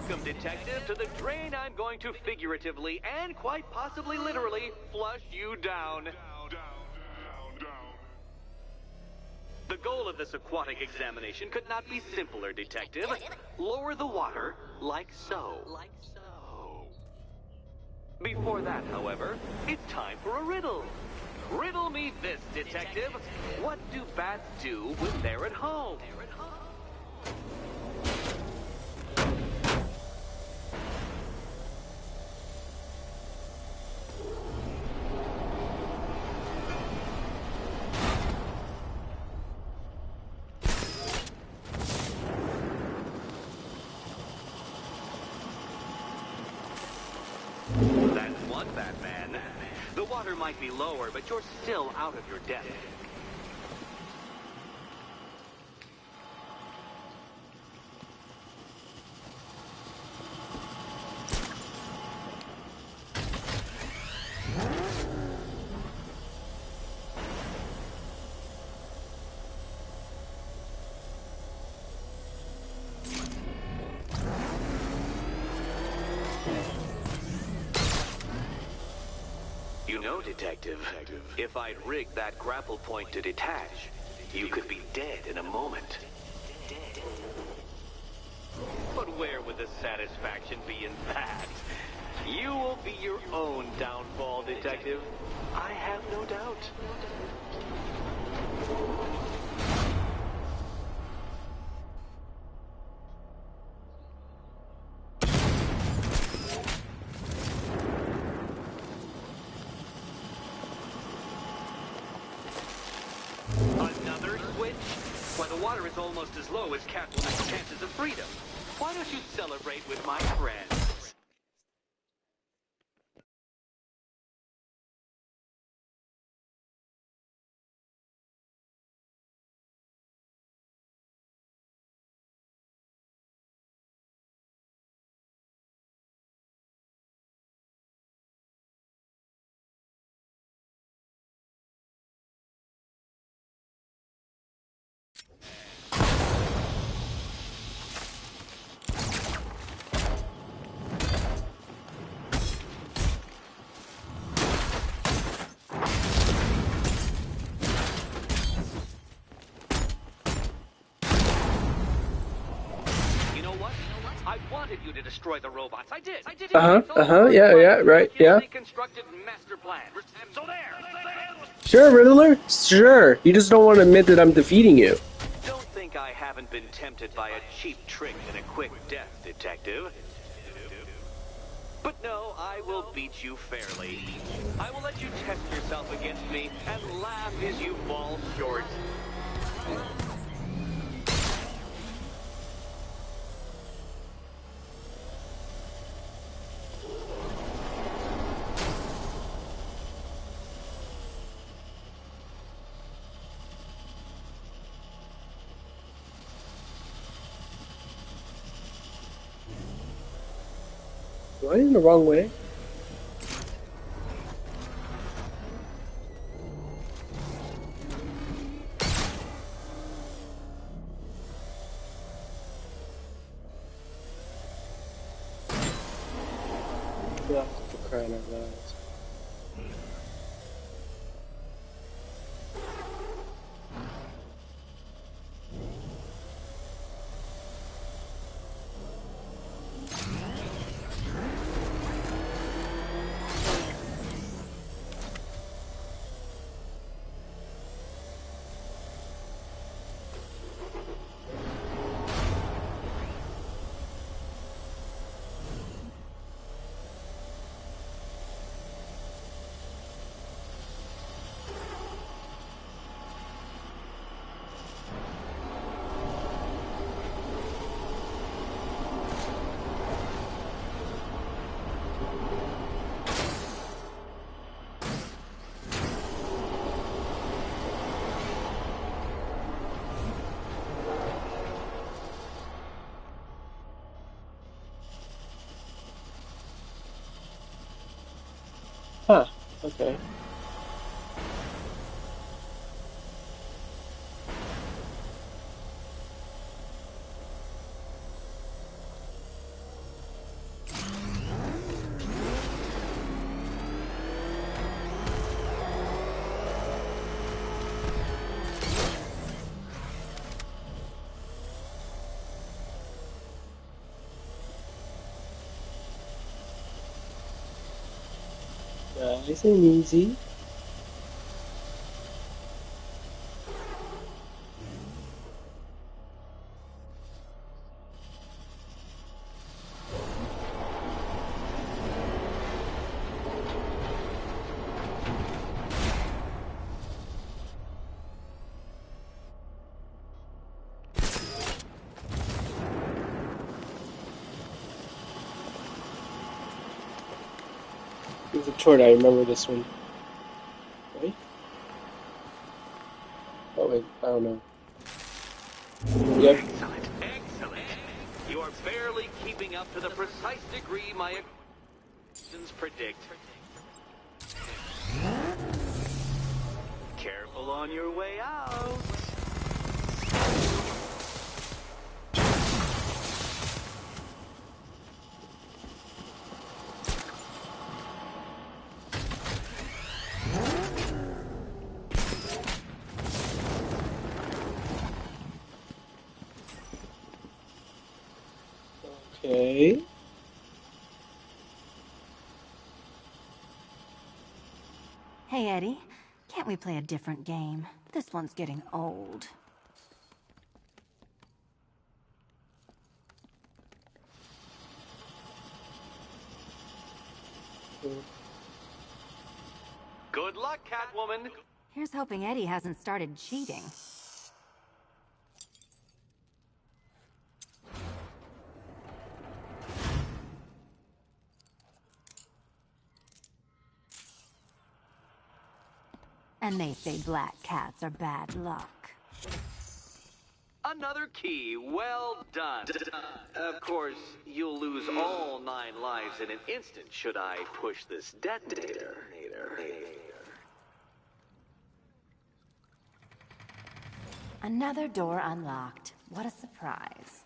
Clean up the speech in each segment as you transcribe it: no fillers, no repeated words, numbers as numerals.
Welcome, detective, to the drain I'm going to figuratively and quite possibly literally flush you down. The goal of this aquatic examination could not be simpler, detective. Lower the water like so. Before that, however, it's time for a riddle. Riddle me this, detective. What do bats do when they're at home? That's one, Batman. The water might be lower, but you're still out of your depth. You know, detective, if I'd rigged that grapple point to detach, you could be dead in a moment. But where would the satisfaction be in that? You will be your own downfall, detective. I have no doubt. Another switch? Why, the water is almost as low as Catwoman's chances of freedom. Why don't you celebrate with my friends? I wanted you to destroy the robots. I did. Yeah, right, yeah. Constructed master plan. So there. Sure, Riddler. Sure. You just don't want to admit that I'm defeating you. Don't think I haven't been tempted by a cheap trick and a quick death, detective. But no, I will beat you fairly. I will let you test yourself against me and laugh as you fall short. Am I in the wrong way? Yeah, for crying out loud. Huh, okay. Nice and easy. It was a chord, I remember this one. Right? Oh wait, I don't know. Yep. Excellent, excellent. You are barely keeping up to the precise degree my actions predict. Careful on your way out. Okay. Hey, Eddie. Can't we play a different game? This one's getting old. Good luck, Catwoman. Here's hoping Eddie hasn't started cheating. And they say black cats are bad luck. Another key. Well done. Of course, you'll lose all 9 lives in an instant should I push this detonator. Another door unlocked. What a surprise.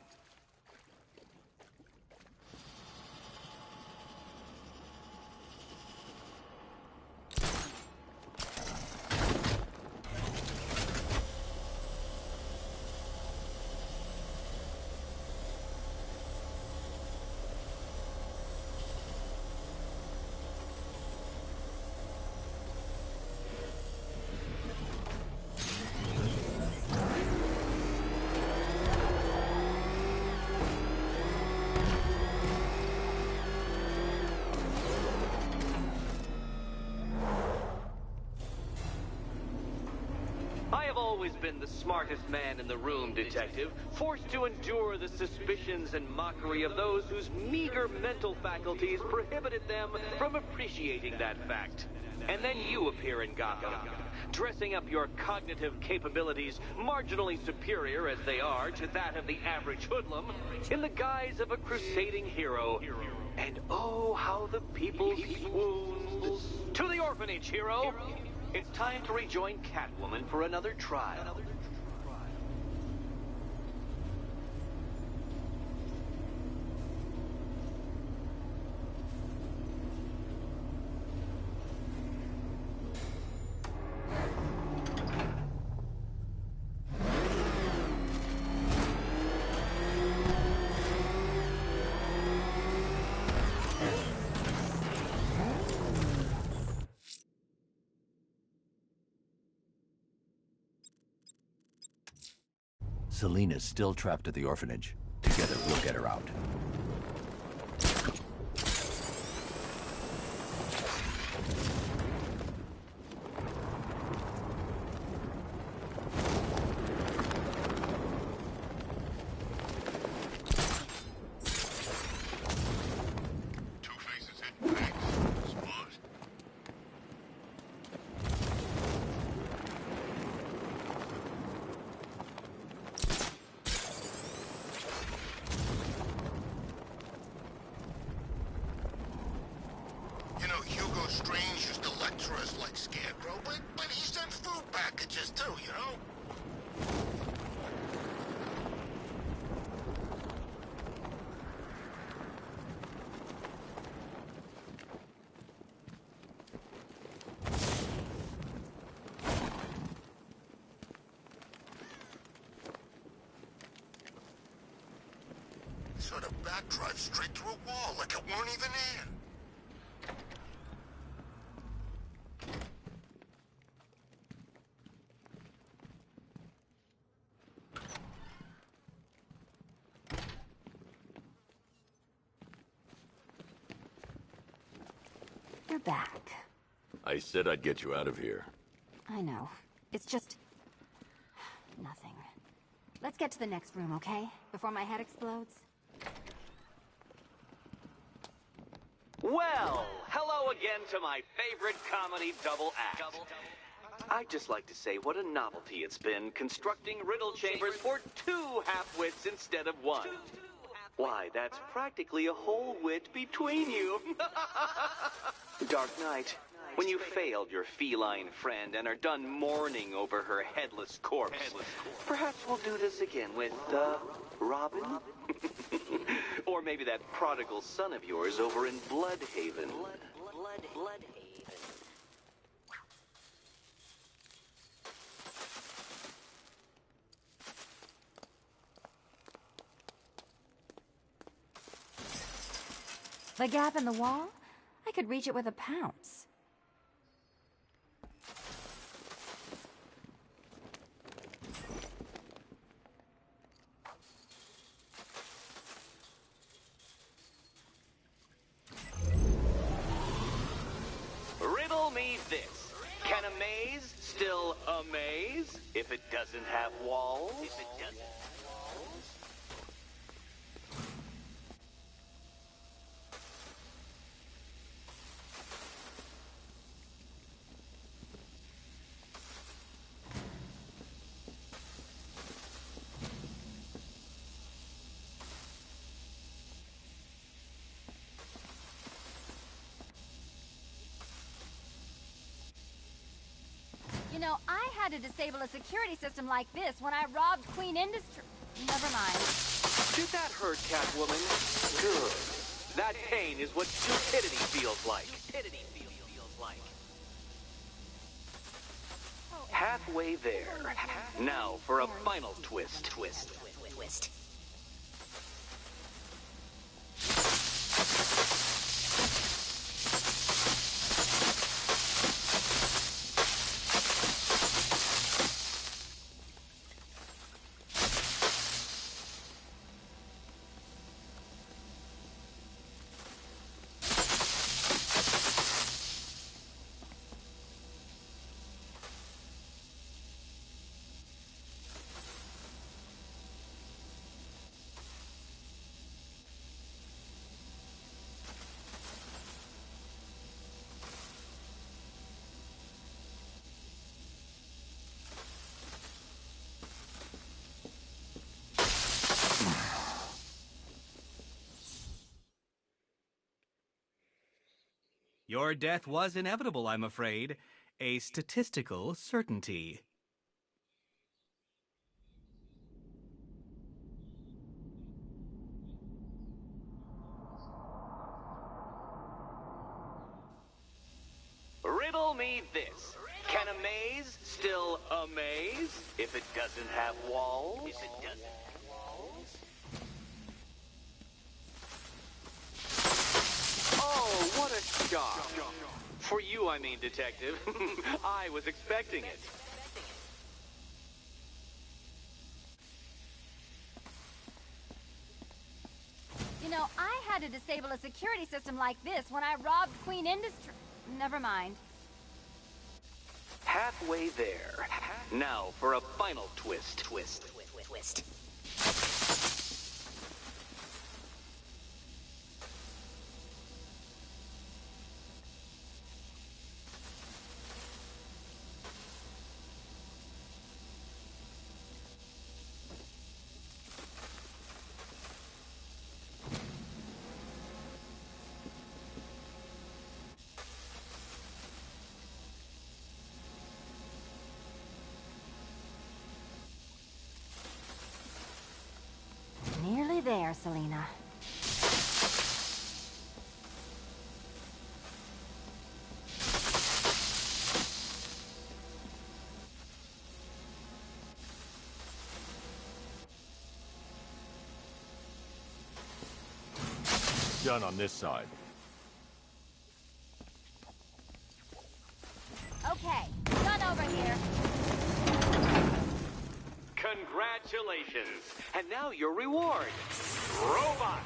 I have always been the smartest man in the room, Detective, forced to endure the suspicions and mockery of those whose meager mental faculties prohibited them from appreciating that fact. And then you appear in Gotham, dressing up your cognitive capabilities marginally superior as they are to that of the average hoodlum, in the guise of a crusading hero. And oh, how the people swooned. To the orphanage, hero! It's time to rejoin Catwoman for another trial. Selena's still trapped at the orphanage. Together, we'll get her out. Strange used to lecture us like Scarecrow, but he sent food packages too, you know? Sort of backdrive straight through a wall like it weren't even there. You're back. I said I'd get you out of here. I know. It's just... nothing. Let's get to the next room, okay? Before my head explodes. Well, hello again to my favorite comedy double act. I'd just like to say what a novelty it's been constructing riddle chambers for 2 half-wits instead of 1. Why, that's practically a whole wit between you. Dark Knight, when you failed your feline friend and are done mourning over her headless corpse, perhaps we'll do this again with, Robin? Or maybe that prodigal son of yours over in Bloodhaven. Bloodhaven. The gap in the wall? I could reach it with a pounce. Riddle me this. Can a maze still amaze if it doesn't have walls? You know, I had to disable a security system like this when I robbed Queen Industry. Never mind. Did that hurt, Catwoman? Good. That pain is what stupidity feels like. Halfway there. Now for a final twist. Your death was inevitable, I'm afraid. A statistical certainty. Riddle me this. Can a maze still amaze if it doesn't have walls? Oh, what a shock. For you, I mean, Detective. I was expecting it. You know, I had to disable a security system like this when I robbed Queen Industry. Never mind. Halfway there. Now for a final twist. Nearly there, Selena. Done on this side. Okay, done over here. Congratulations. And now your reward. Robot.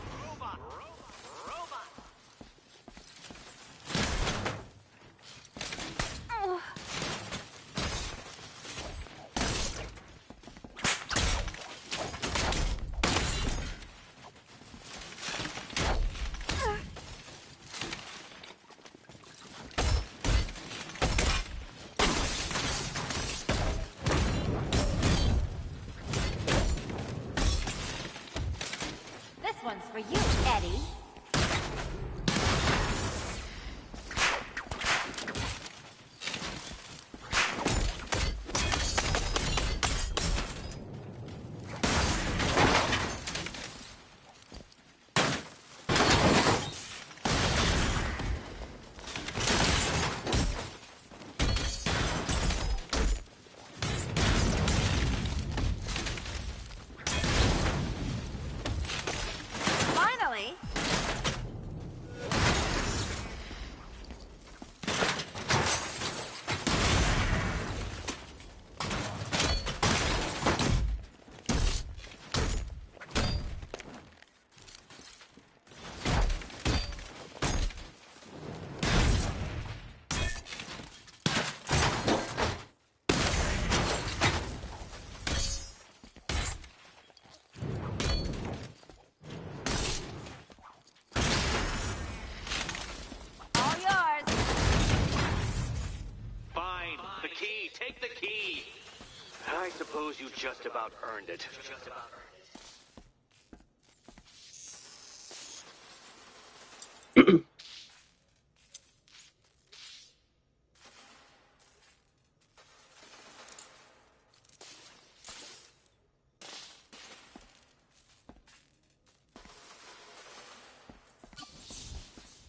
suppose you just about earned it.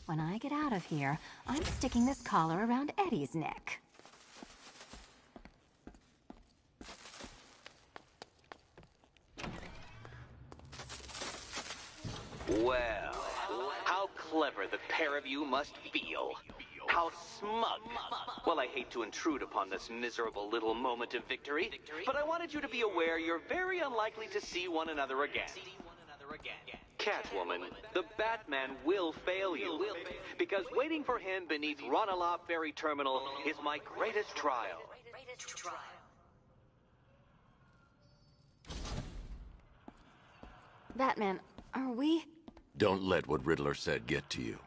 When I get out of here, I'm sticking this collar around Eddie's neck. Well, how clever the pair of you must feel. How smug. Well, I hate to intrude upon this miserable little moment of victory, but I wanted you to be aware you're very unlikely to see one another again. Catwoman, the Batman will fail you, because waiting for him beneath Ranelagh Ferry Terminal is my greatest trial. Batman, are we... Don't let what Riddler said get to you.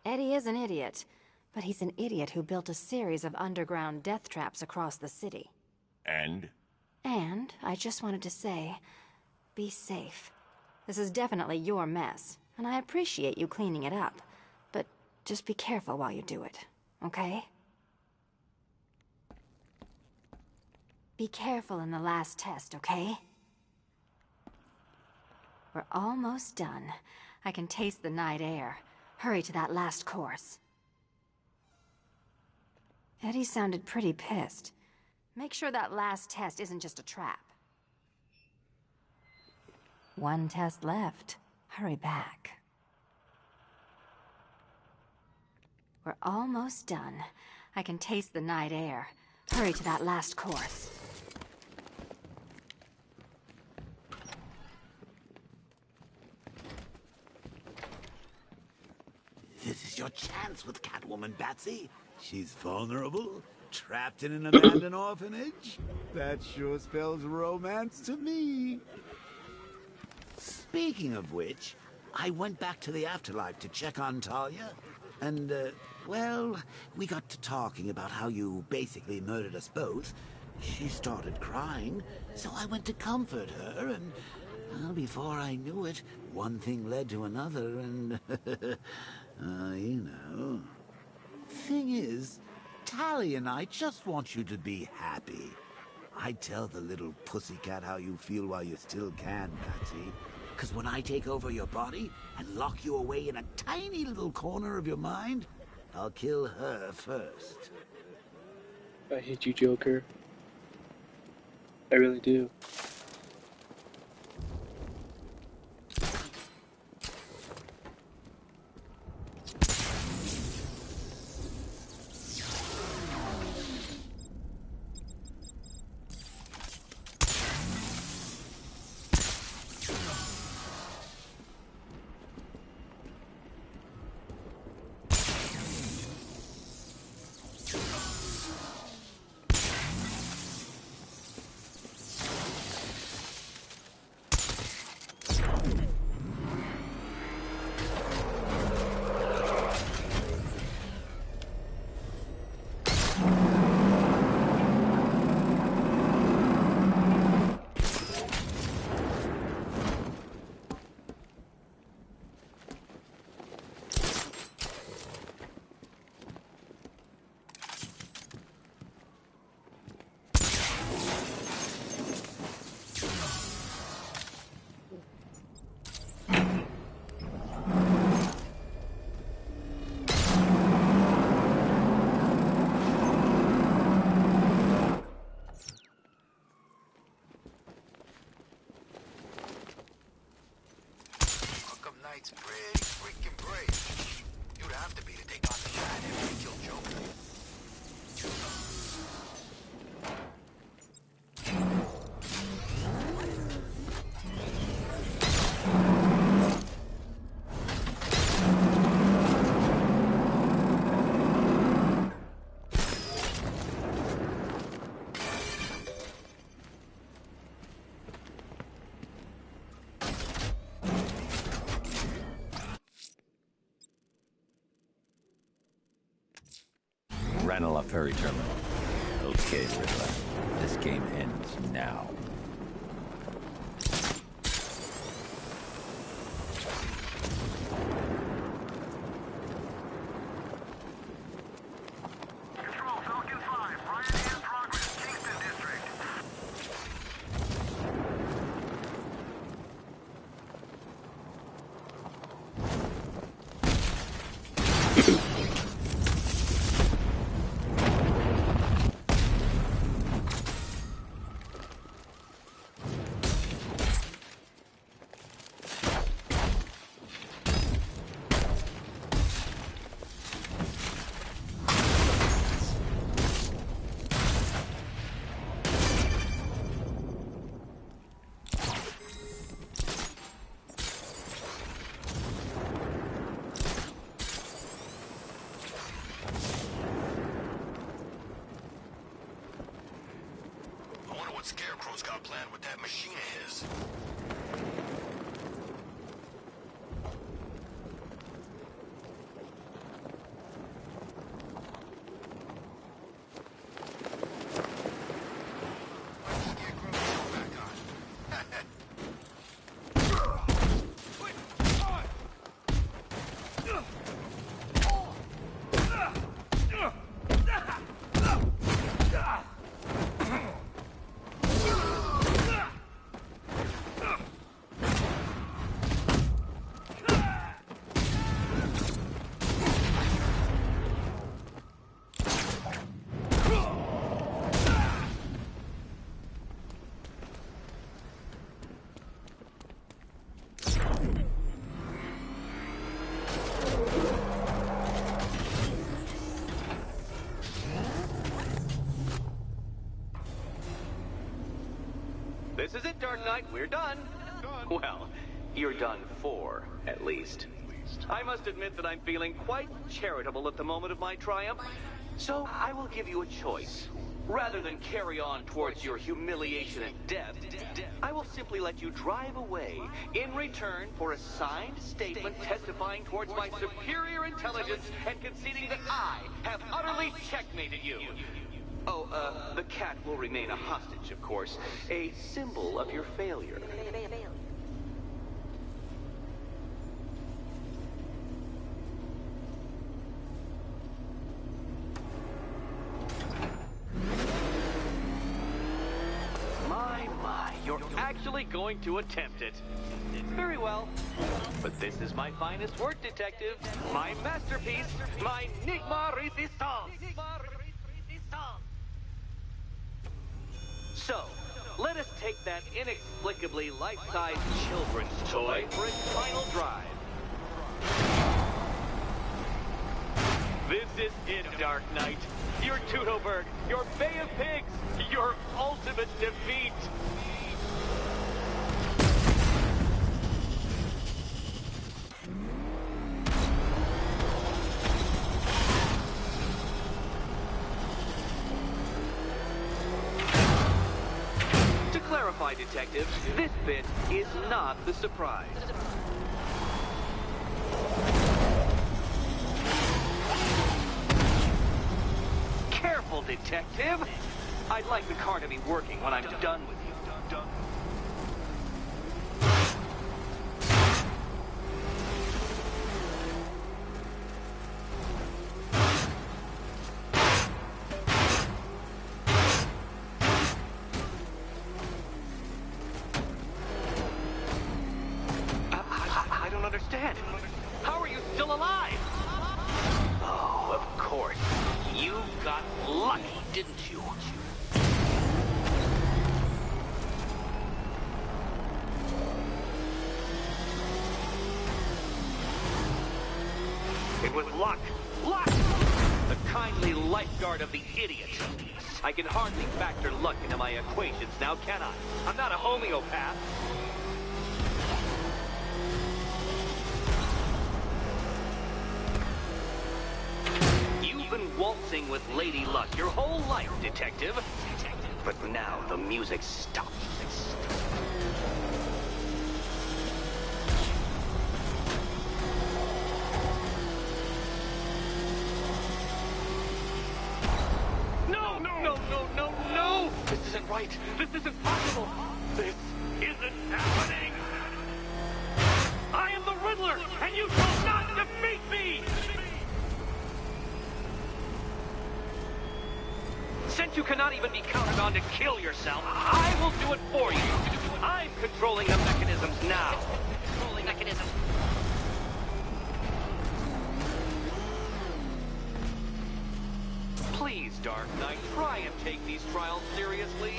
Eddie is an idiot, but he's an idiot who built a series of underground death traps across the city. And? And I just wanted to say, be safe. This is definitely your mess, and I appreciate you cleaning it up. But just be careful while you do it, okay? Be careful in the last test, okay? We're almost done. I can taste the night air. Hurry to that last course. Eddie sounded pretty pissed. Make sure that last test isn't just a trap. One test left. Hurry back. We're almost done. I can taste the night air. Hurry to that last course. This is your chance with Catwoman, Batsy. She's vulnerable, trapped in an abandoned orphanage. That sure spells romance to me. Speaking of which, I went back to the afterlife to check on Talia, and, well, we got to talking about how you basically murdered us both. She started crying, so I went to comfort her, and, well, before I knew it, one thing led to another, and, you know. Thing is, Talia and I just want you to be happy. I tell the little pussycat how you feel while you still can, Patsy. Because when I take over your body and lock you away in a tiny little corner of your mind, I'll kill her first. I hate you, Joker. I really do. Knight's pretty freaking brave. You'd have to be to take on the Bat after he killed Joker. Ranelagh Ferry Terminal. The Okay, Riddler. This game ends now. I wonder what Scarecrow's got planned with that machine of his. This is it, Dark Knight. We're done. Well, you're done for, at least. I must admit that I'm feeling quite charitable at the moment of my triumph. So I will give you a choice. Rather than carry on towards your humiliation and death, I will simply let you drive away in return for a signed statement testifying towards my superior intelligence and conceding that I have utterly checkmated you. Oh, the cat will remain a hostage, of course. A symbol of your failure. My, you're actually going to attempt it. Very well. But this is my finest work, Detective. My masterpiece, my Enigma Resistance. So, let us take that inexplicably life-size children's toy for its final drive. This is it, Dark Knight. Your Tutoberg, your Bay of Pigs, your ultimate defeat. To clarify, Detective, this bit is not the surprise. Careful, Detective! I'd like the car to be working when I'm done with you. I don't understand. How are you still alive? Oh, of course. You got lucky, didn't you? It was luck. Luck! The kindly lifeguard of the idiot. I can hardly factor luck into my equations now, can I? I'm not a homeopath. You've been waltzing with Lady Luck your whole life, Detective. But now the music stops. No, no, no, no, Knight, this isn't possible! This isn't happening! I am the Riddler, and you shall not defeat me! Since you cannot even be counted on to kill yourself, I will do it for you! I'm controlling the mechanisms now! Controlling mechanisms. Please, Dark Knight, try and take these trials seriously.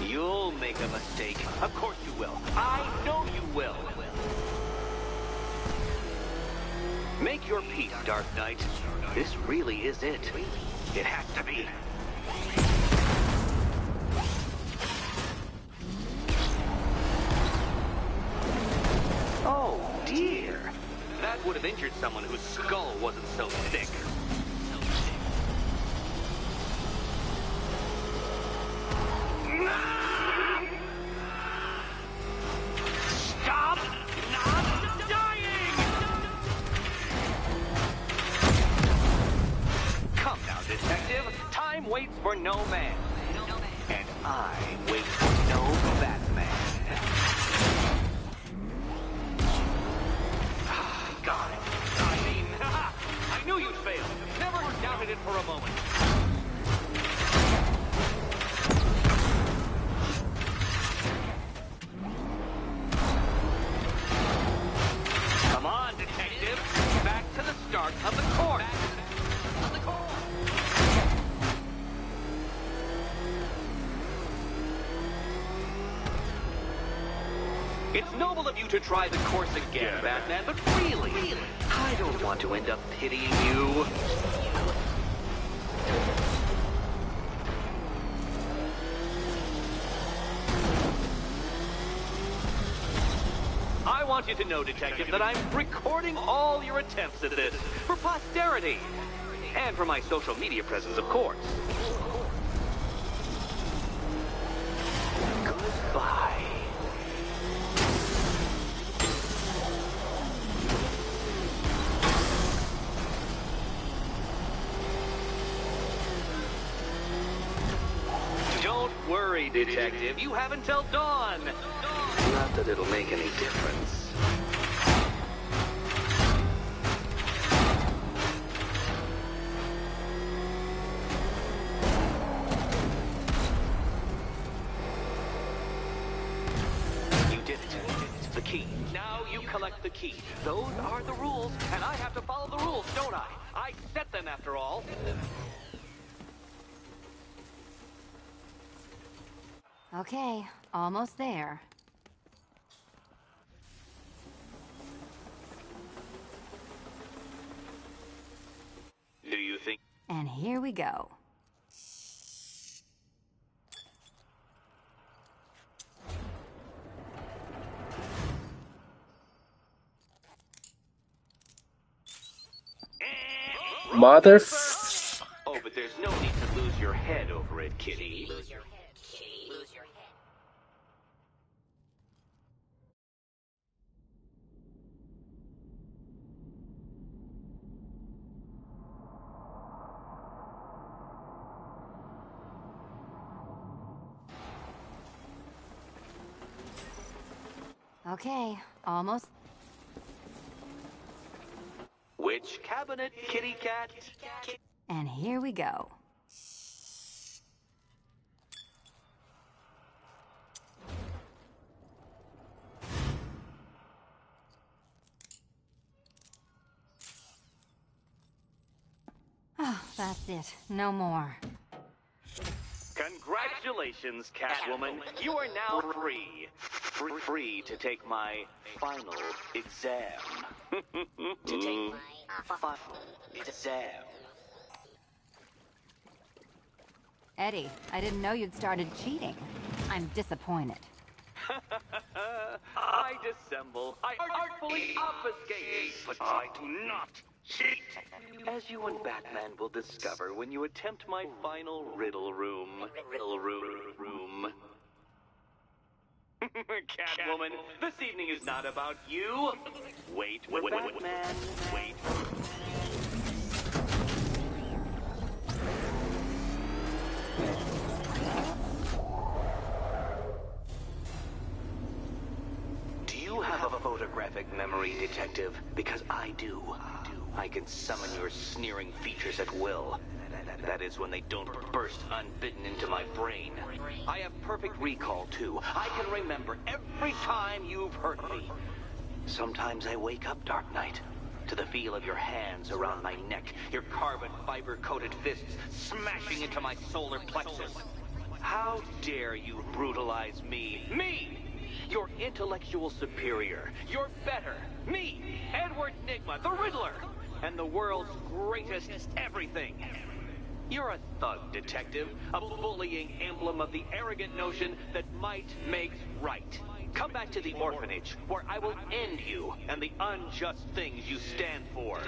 You'll make a mistake. Of course you will. I know you will. Make your peace, Dark Knight. This really is it. It has to be. Oh, dear. That would have injured someone whose skull wasn't so thick. Stop not dying! Come now, detective. Time waits for no man. And I wait for no Batman. God. I mean, I knew you'd fail. Never doubted it for a moment. Come on, detective. Back to the start of the course. It's noble of you to try the course again, Batman, but really, I don't want to end up pitying you. I want you to know, Detective, that I'm recording all your attempts at this for posterity. And for my social media presence, of course. Goodbye. Don't worry, Detective. You have until dawn. Not that it'll make any difference. You did it. The key. Now you collect the key. Those are the rules, and I have to follow the rules, don't I? I set them, after all. Okay, almost there. Do you think... And here we go. Mother. Oh, but there's no need to lose your head over it, kitty. Lose your head, kitty. Lose your head. Okay, almost. Which cabinet, kitty cat? And here we go. Oh, that's it. No more. Congratulations, Catwoman. You are now free. Free to take my final exam. To take my final exam. Eddie, I didn't know you'd started cheating. I'm disappointed. I dissemble. I artfully obfuscate. But I do not cheat. As you and Batman will discover when you attempt my final riddle room. Riddle room. Catwoman, this evening is not about you. Wait, Batman, wait. Do you have a photographic memory, Detective? Because I do. I can summon your sneering features at will. That is when they don't burst unbidden into my brain. I have perfect recall, too. I can remember every time you've hurt me. Sometimes I wake up, Dark Knight, to the feel of your hands around my neck, your carbon fiber-coated fists smashing into my solar plexus. How dare you brutalize me? Me! Your intellectual superior. Your better. Me, Edward Nygma, the Riddler, and the world's greatest everything. You're a thug, Detective, a bullying emblem of the arrogant notion that might makes right. Come back to the orphanage, where I will end you and the unjust things you stand for.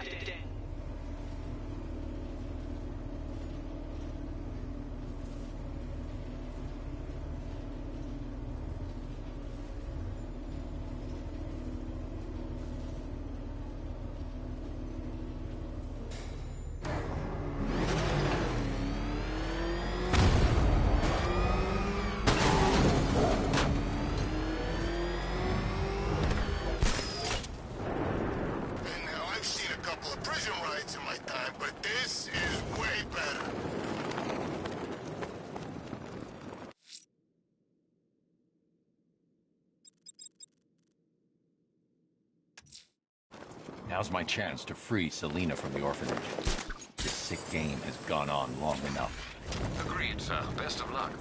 Now's my chance to free Selina from the orphanage. This sick game has gone on long enough. Agreed, sir. Best of luck.